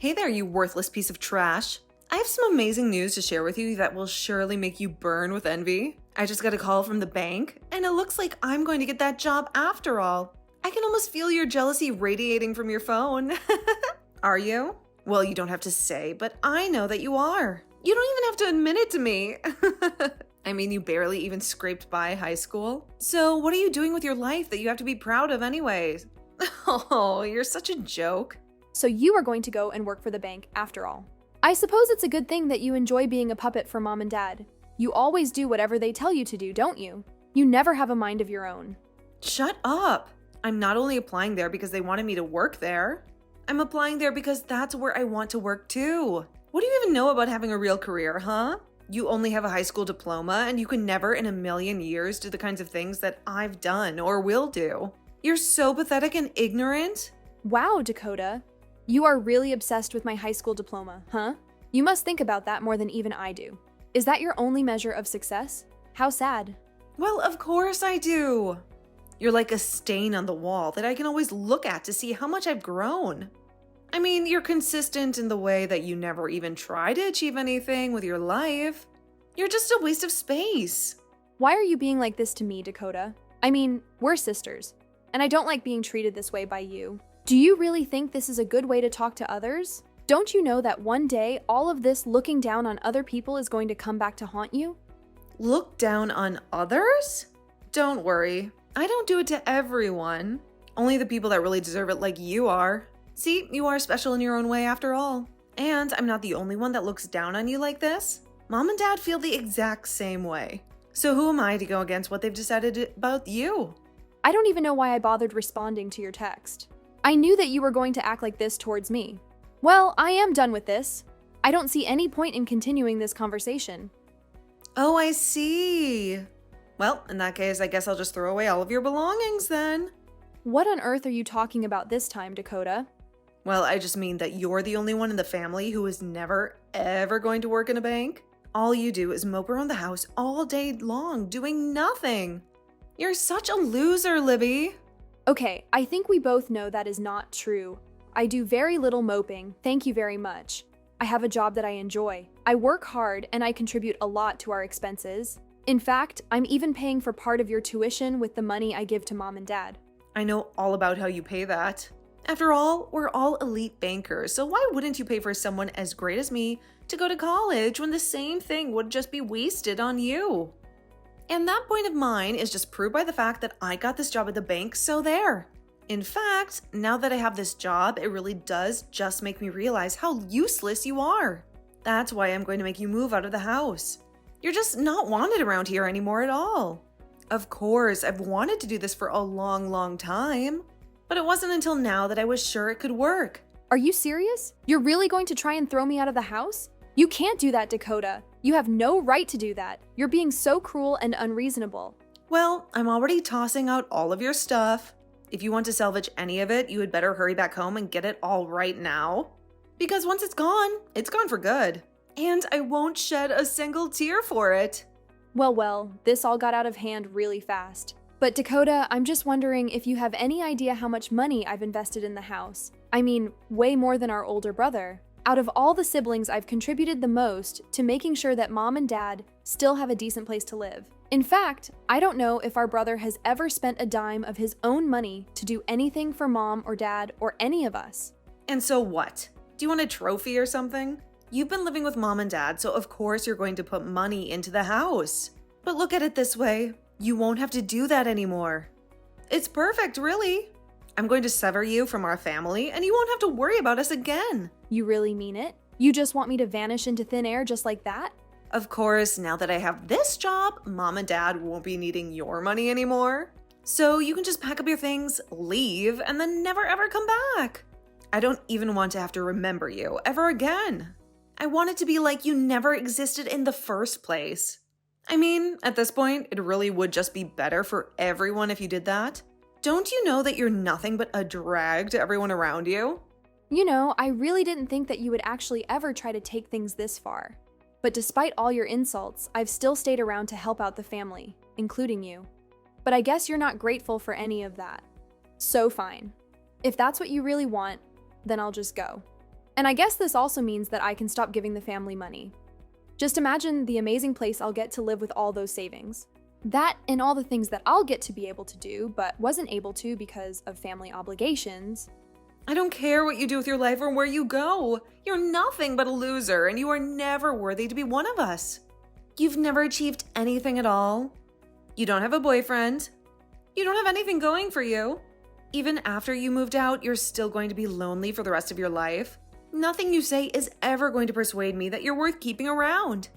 Hey there, you worthless piece of trash. I have some amazing news to share with you that will surely make you burn with envy. I just got a call from the bank, and it looks like I'm going to get that job after all. I can almost feel your jealousy radiating from your phone. Are you? Well, you don't have to say, but I know that you are. You don't even have to admit it to me. I mean, you barely even scraped by high school. So what are you doing with your life that you have to be proud of anyways? Oh, you're such a joke. So you are going to go and work for the bank after all. I suppose it's a good thing that you enjoy being a puppet for mom and dad. You always do whatever they tell you to do, don't you? You never have a mind of your own. Shut up. I'm not only applying there because they wanted me to work there. I'm applying there because that's where I want to work too. What do you even know about having a real career, huh? You only have a high school diploma and you can never in a million years do the kinds of things that I've done or will do. You're so pathetic and ignorant. Wow, Dakota. You are really obsessed with my high school diploma, huh? You must think about that more than even I do. Is that your only measure of success? How sad. Well, of course I do. You're like a stain on the wall that I can always look at to see how much I've grown. I mean, you're consistent in the way that you never even try to achieve anything with your life. You're just a waste of space. Why are you being like this to me, Dakota? I mean, we're sisters, and I don't like being treated this way by you. Do you really think this is a good way to talk to others? Don't you know that one day all of this looking down on other people is going to come back to haunt you? Look down on others? Don't worry. I don't do it to everyone. Only the people that really deserve it like you are. See, you are special in your own way after all. And I'm not the only one that looks down on you like this. Mom and Dad feel the exact same way. So who am I to go against what they've decided about you? I don't even know why I bothered responding to your text. I knew that you were going to act like this towards me. Well, I am done with this. I don't see any point in continuing this conversation. Oh, I see. Well, in that case, I guess I'll just throw away all of your belongings then. What on earth are you talking about this time, Dakota? Well, I just mean that you're the only one in the family who is never, ever going to work in a bank. All you do is mope around the house all day long, doing nothing. You're such a loser, Libby. Okay, I think we both know that is not true. I do very little moping, thank you very much. I have a job that I enjoy. I work hard and I contribute a lot to our expenses. In fact, I'm even paying for part of your tuition with the money I give to mom and dad. I know all about how you pay that. After all, we're all elite bankers, so why wouldn't you pay for someone as great as me to go to college when the same thing would just be wasted on you? And that point of mine is just proved by the fact that I got this job at the bank, so there. In fact, now that I have this job, it really does just make me realize how useless you are. That's why I'm going to make you move out of the house. You're just not wanted around here anymore at all. Of course, I've wanted to do this for a long, long time, but it wasn't until now that I was sure it could work. Are you serious? You're really going to try and throw me out of the house? You can't do that, Dakota. You have no right to do that. You're being so cruel and unreasonable. Well, I'm already tossing out all of your stuff. If you want to salvage any of it, you had better hurry back home and get it all right now. Because once it's gone for good. And I won't shed a single tear for it. Well, this all got out of hand really fast. But Dakota, I'm just wondering if you have any idea how much money I've invested in the house. I mean, way more than our older brother. Out of all the siblings, I've contributed the most to making sure that mom and dad still have a decent place to live. In fact, I don't know if our brother has ever spent a dime of his own money to do anything for mom or dad or any of us. And so what? Do you want a trophy or something? You've been living with mom and dad, so of course you're going to put money into the house. But look at it this way, you won't have to do that anymore. It's perfect, really. I'm going to sever you from our family, and you won't have to worry about us again. You really mean it? You just want me to vanish into thin air just like that? Of course, now that I have this job, mom and dad won't be needing your money anymore. So you can just pack up your things, leave, and then never ever come back. I don't even want to have to remember you ever again. I want it to be like you never existed in the first place. I mean, at this point, it really would just be better for everyone if you did that. Don't you know that you're nothing but a drag to everyone around you? You know, I really didn't think that you would actually ever try to take things this far. But despite all your insults, I've still stayed around to help out the family, including you. But I guess you're not grateful for any of that. So fine. If that's what you really want, then I'll just go. And I guess this also means that I can stop giving the family money. Just imagine the amazing place I'll get to live with all those savings. That and all the things that I'll get to be able to do, but wasn't able to because of family obligations. I don't care what you do with your life or where you go. You're nothing but a loser, and you are never worthy to be one of us. You've never achieved anything at all. You don't have a boyfriend. You don't have anything going for you. Even after you moved out, you're still going to be lonely for the rest of your life. Nothing you say is ever going to persuade me that you're worth keeping around.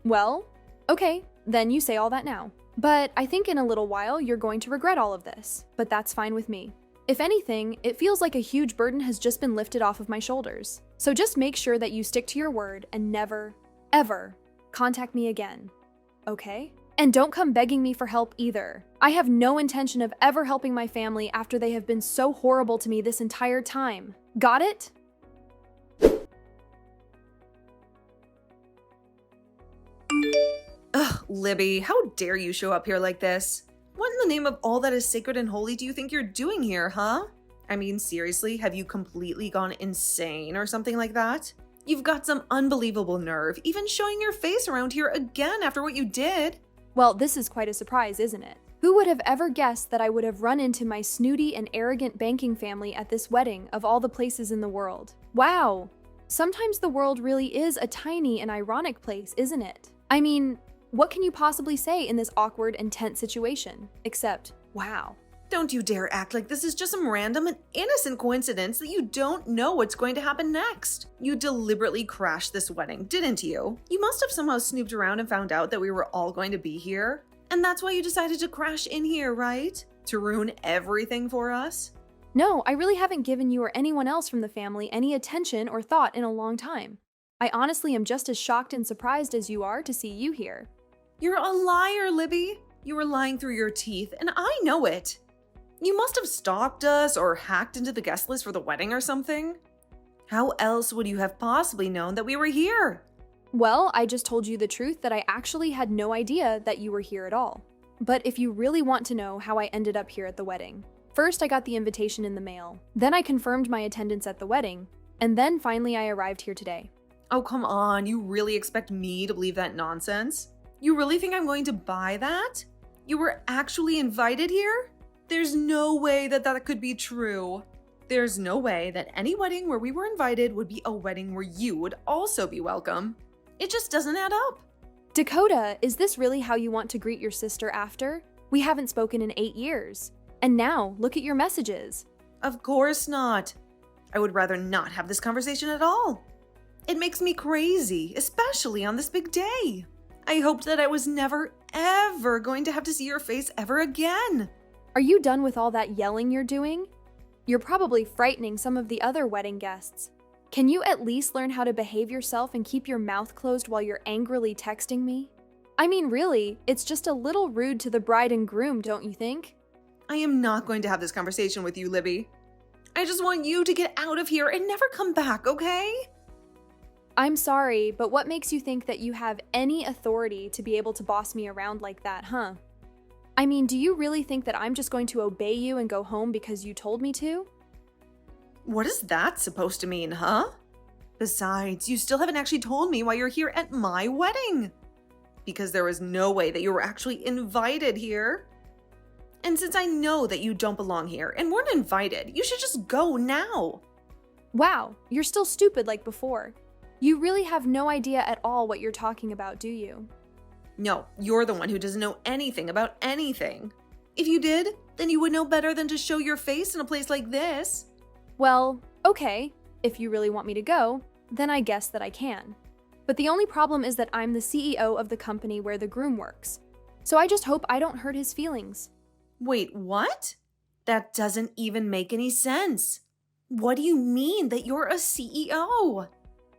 Well, okay, then you say all that now. But I think in a little while you're going to regret all of this, but that's fine with me. If anything, it feels like a huge burden has just been lifted off of my shoulders. So just make sure that you stick to your word and never, ever contact me again, okay? And don't come begging me for help either. I have no intention of ever helping my family after they have been so horrible to me this entire time. Got it? Ugh, Libby, how dare you show up here like this? What in the name of all that is sacred and holy do you think you're doing here, huh? I mean, seriously, have you completely gone insane or something like that? You've got some unbelievable nerve, even showing your face around here again after what you did. Well, this is quite a surprise, isn't it? Who would have ever guessed that I would have run into my snooty and arrogant banking family at this wedding of all the places in the world? Wow! Sometimes the world really is a tiny and ironic place, isn't it? I mean, what can you possibly say in this awkward and tense situation? Except, wow. Don't you dare act like this is just some random and innocent coincidence that you don't know what's going to happen next. You deliberately crashed this wedding, didn't you? You must have somehow snooped around and found out that we were all going to be here. And that's why you decided to crash in here, right? To ruin everything for us? No, I really haven't given you or anyone else from the family any attention or thought in a long time. I honestly am just as shocked and surprised as you are to see you here. You're a liar, Libby. You were lying through your teeth, and I know it. You must have stalked us or hacked into the guest list for the wedding or something. How else would you have possibly known that we were here? Well, I just told you the truth that I actually had no idea that you were here at all. But if you really want to know how I ended up here at the wedding, first I got the invitation in the mail, then I confirmed my attendance at the wedding, and then finally I arrived here today. Oh, come on. You really expect me to believe that nonsense? You really think I'm going to buy that? You were actually invited here? There's no way that that could be true. There's no way that any wedding where we were invited would be a wedding where you would also be welcome. It just doesn't add up. Dakota, is this really how you want to greet your sister after? We haven't spoken in 8 years. And now, look at your messages. Of course not. I would rather not have this conversation at all. It makes me crazy, especially on this big day. I hoped that I was never, ever going to have to see your face ever again. Are you done with all that yelling you're doing? You're probably frightening some of the other wedding guests. Can you at least learn how to behave yourself and keep your mouth closed while you're angrily texting me? I mean, really, it's just a little rude to the bride and groom, don't you think? I am not going to have this conversation with you, Libby. I just want you to get out of here and never come back, okay? I'm sorry, but what makes you think that you have any authority to be able to boss me around like that, huh? I mean, do you really think that I'm just going to obey you and go home because you told me to? What is that supposed to mean, huh? Besides, you still haven't actually told me why you're here at my wedding. Because there was no way that you were actually invited here. And since I know that you don't belong here and weren't invited, you should just go now. Wow, you're still stupid like before. You really have no idea at all what you're talking about, do you? No, you're the one who doesn't know anything about anything. If you did, then you would know better than to show your face in a place like this. Well, okay, if you really want me to go, then I guess that I can. But the only problem is that I'm the CEO of the company where the groom works. So I just hope I don't hurt his feelings. Wait, what? That doesn't even make any sense. What do you mean that you're a CEO?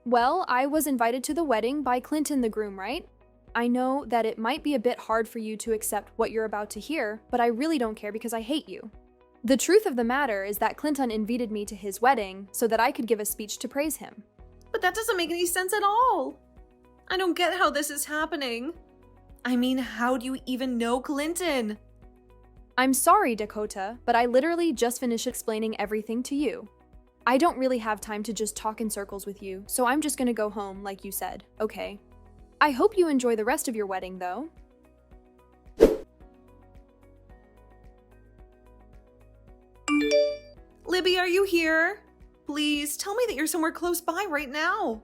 Well, I was invited to the wedding by Clinton the groom, right? I know that it might be a bit hard for you to accept what you're about to hear, but I really don't care because I hate you. The truth of the matter is that Clinton invited me to his wedding so that I could give a speech to praise him. But that doesn't make any sense at all. I don't get how this is happening. I mean, how do you even know Clinton? I'm sorry, Dakota, but I literally just finished explaining everything to you. I don't really have time to just talk in circles with you, so I'm just gonna go home like you said, okay? I hope you enjoy the rest of your wedding, though. Libby, are you here? Please, tell me that you're somewhere close by right now.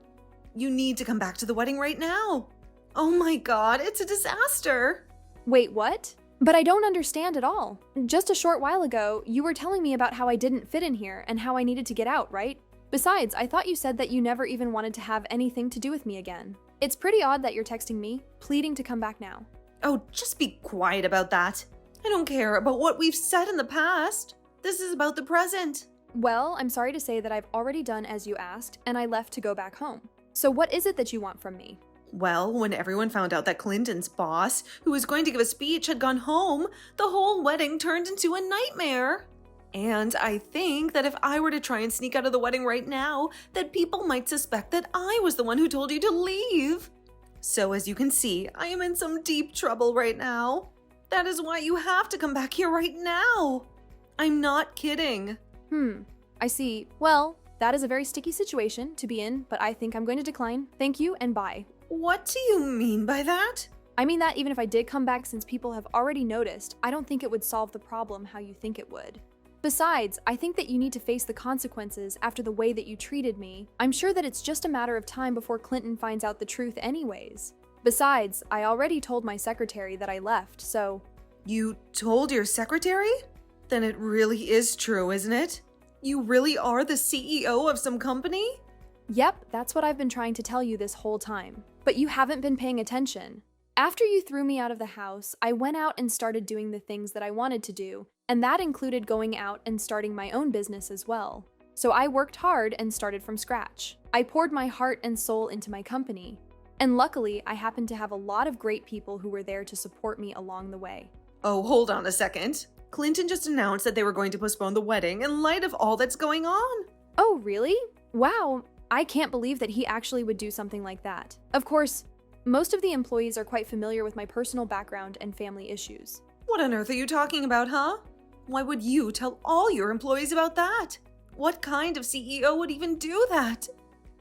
You need to come back to the wedding right now. Oh my god, it's a disaster. Wait, what? But I don't understand at all. Just a short while ago, you were telling me about how I didn't fit in here and how I needed to get out, right? Besides, I thought you said that you never even wanted to have anything to do with me again. It's pretty odd that you're texting me, pleading to come back now. Oh, just be quiet about that. I don't care about what we've said in the past. This is about the present. Well, I'm sorry to say that I've already done as you asked, and I left to go back home. So what is it that you want from me? Well, when everyone found out that Clinton's boss, who was going to give a speech, had gone home, the whole wedding turned into a nightmare. And I think that if I were to try and sneak out of the wedding right now, that people might suspect that I was the one who told you to leave. So as you can see, I am in some deep trouble right now. That is why you have to come back here right now. I'm not kidding. I see. Well, that is a very sticky situation to be in, but I think I'm going to decline. Thank you and bye. What do you mean by that? I mean that even if I did come back, since people have already noticed, I don't think it would solve the problem how you think it would. Besides, I think that you need to face the consequences after the way that you treated me. I'm sure that it's just a matter of time before Clinton finds out the truth anyways. Besides, I already told my secretary that I left, so… You told your secretary? Then it really is true, isn't it? You really are the CEO of some company? Yep, that's what I've been trying to tell you this whole time. But you haven't been paying attention. After you threw me out of the house, I went out and started doing the things that I wanted to do, and that included going out and starting my own business as well. So I worked hard and started from scratch. I poured my heart and soul into my company. And luckily, I happened to have a lot of great people who were there to support me along the way. Oh, hold on a second. Clinton just announced that they were going to postpone the wedding in light of all that's going on. Oh, really? Wow, I can't believe that he actually would do something like that. Of course, most of the employees are quite familiar with my personal background and family issues. What on earth are you talking about, huh? Why would you tell all your employees about that? What kind of CEO would even do that?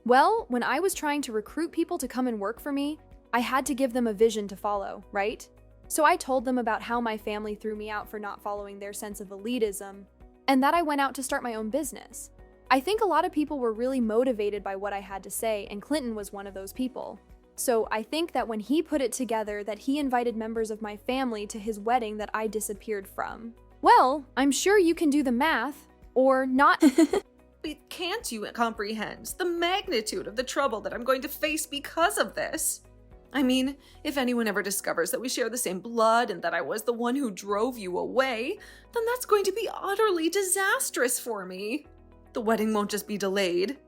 Well, when I was trying to recruit people to come and work for me, I had to give them a vision to follow, right? So I told them about how my family threw me out for not following their sense of elitism, and that I went out to start my own business. I think a lot of people were really motivated by what I had to say, and Clinton was one of those people. So I think that when he put it together that he invited members of my family to his wedding that I disappeared from. Well, I'm sure you can do the math, or not. But can't you comprehend the magnitude of the trouble that I'm going to face because of this? I mean, if anyone ever discovers that we share the same blood and that I was the one who drove you away, then that's going to be utterly disastrous for me. The wedding won't just be delayed.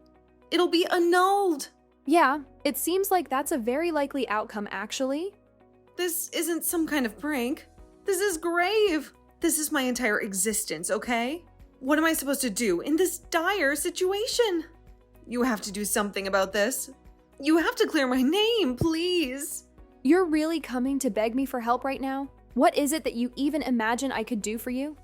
It'll be annulled. Yeah, it seems like that's a very likely outcome, actually. This isn't some kind of prank. This is grave. This is my entire existence, okay? What am I supposed to do in this dire situation? You have to do something about this. You have to clear my name, please. You're really coming to beg me for help right now? What is it that you even imagine I could do for you?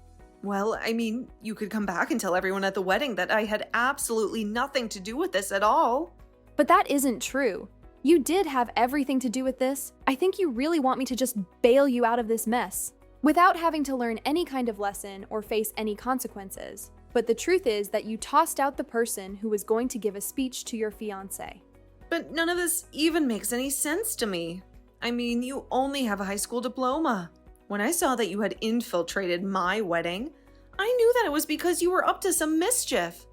Well, I mean, you could come back and tell everyone at the wedding that I had absolutely nothing to do with this at all. But that isn't true. You did have everything to do with this. I think you really want me to just bail you out of this mess, without having to learn any kind of lesson or face any consequences. But the truth is that you tossed out the person who was going to give a speech to your fiancé. But none of this even makes any sense to me. I mean, you only have a high school diploma. When I saw that you had infiltrated my wedding, I knew that it was because you were up to some mischief.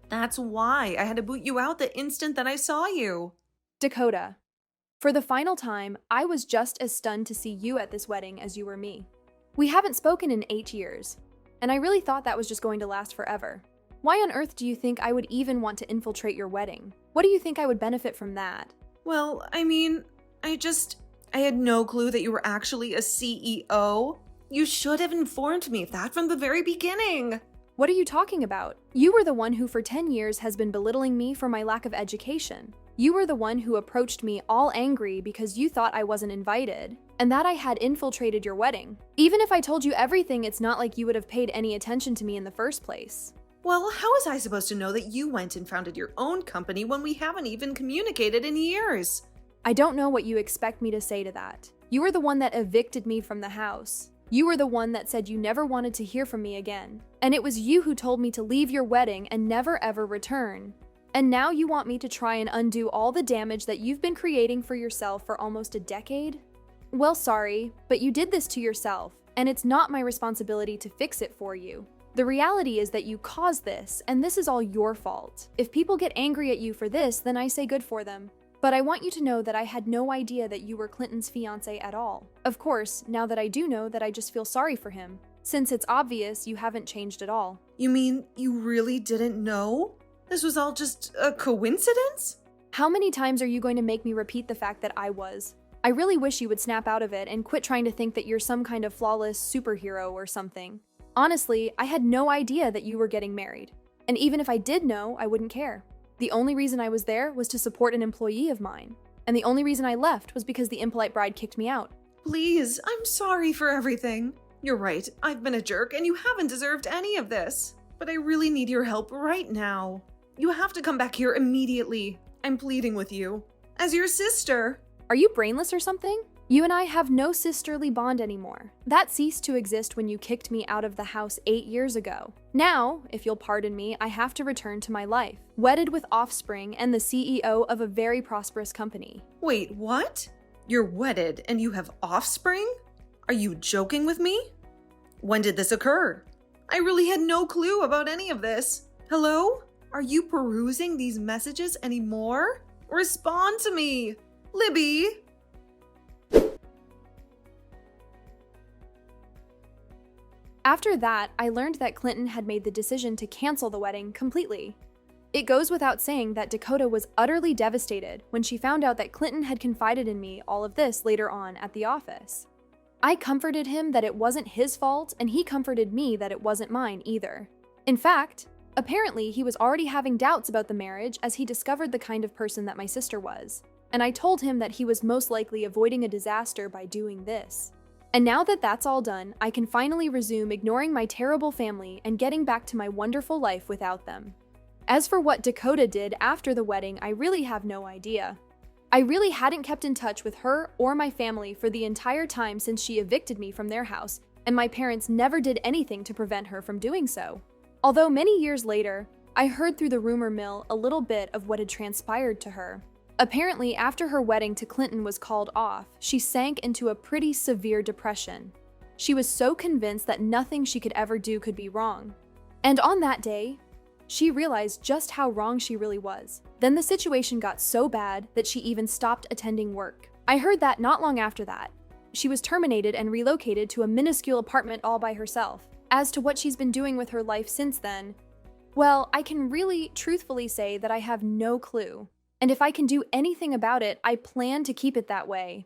That's why I had to boot you out the instant that I saw you. Dakota, for the final time, I was just as stunned to see you at this wedding as you were me. We haven't spoken in 8 years, and I really thought that was just going to last forever. Why on earth do you think I would even want to infiltrate your wedding? What do you think I would benefit from that? Well, I mean, I had no clue that you were actually a CEO. You should have informed me of that from the very beginning. What are you talking about? You were the one who for 10 years has been belittling me for my lack of education. You were the one who approached me all angry because you thought I wasn't invited, and that I had infiltrated your wedding. Even if I told you everything, it's not like you would have paid any attention to me in the first place. Well, how was I supposed to know that you went and founded your own company when we haven't even communicated in years? I don't know what you expect me to say to that. You were the one that evicted me from the house. You were the one that said you never wanted to hear from me again. And it was you who told me to leave your wedding and never ever return. And now you want me to try and undo all the damage that you've been creating for yourself for almost a decade? Well, sorry, but you did this to yourself, and it's not my responsibility to fix it for you. The reality is that you caused this, and this is all your fault. If people get angry at you for this, then I say good for them. But I want you to know that I had no idea that you were Clinton's fiancé at all. Of course, now that I do know that I just feel sorry for him, since it's obvious you haven't changed at all. You mean you really didn't know? This was all just a coincidence? How many times are you going to make me repeat the fact that I was? I really wish you would snap out of it and quit trying to think that you're some kind of flawless superhero or something. Honestly, I had no idea that you were getting married. And even if I did know, I wouldn't care. The only reason I was there was to support an employee of mine. And the only reason I left was because the impolite bride kicked me out. Please, I'm sorry for everything. You're right, I've been a jerk and you haven't deserved any of this. But I really need your help right now. You have to come back here immediately. I'm pleading with you. As your sister. Are you brainless or something? You and I have no sisterly bond anymore. That ceased to exist when you kicked me out of the house 8 years ago. Now, if you'll pardon me, I have to return to my life, wedded with offspring and the CEO of a very prosperous company. Wait, what? You're wedded and you have offspring? Are you joking with me? When did this occur? I really had no clue about any of this. Hello? Are you perusing these messages anymore? Respond to me! Libby! After that, I learned that Clinton had made the decision to cancel the wedding completely. It goes without saying that Dakota was utterly devastated when she found out that Clinton had confided in me all of this later on at the office. I comforted him that it wasn't his fault, and he comforted me that it wasn't mine either. In fact, apparently he was already having doubts about the marriage as he discovered the kind of person that my sister was, and I told him that he was most likely avoiding a disaster by doing this. And now that that's all done, I can finally resume ignoring my terrible family and getting back to my wonderful life without them. As for what Dakota did after the wedding, I really have no idea. I really hadn't kept in touch with her or my family for the entire time since she evicted me from their house, and my parents never did anything to prevent her from doing so. Although many years later, I heard through the rumor mill a little bit of what had transpired to her. Apparently, after her wedding to Clinton was called off, she sank into a pretty severe depression. She was so convinced that nothing she could ever do could be wrong. And on that day, she realized just how wrong she really was. Then the situation got so bad that she even stopped attending work. I heard that not long after that. She was terminated and relocated to a minuscule apartment all by herself. As to what she's been doing with her life since then, well, I can really truthfully say that I have no clue. And if I can do anything about it, I plan to keep it that way.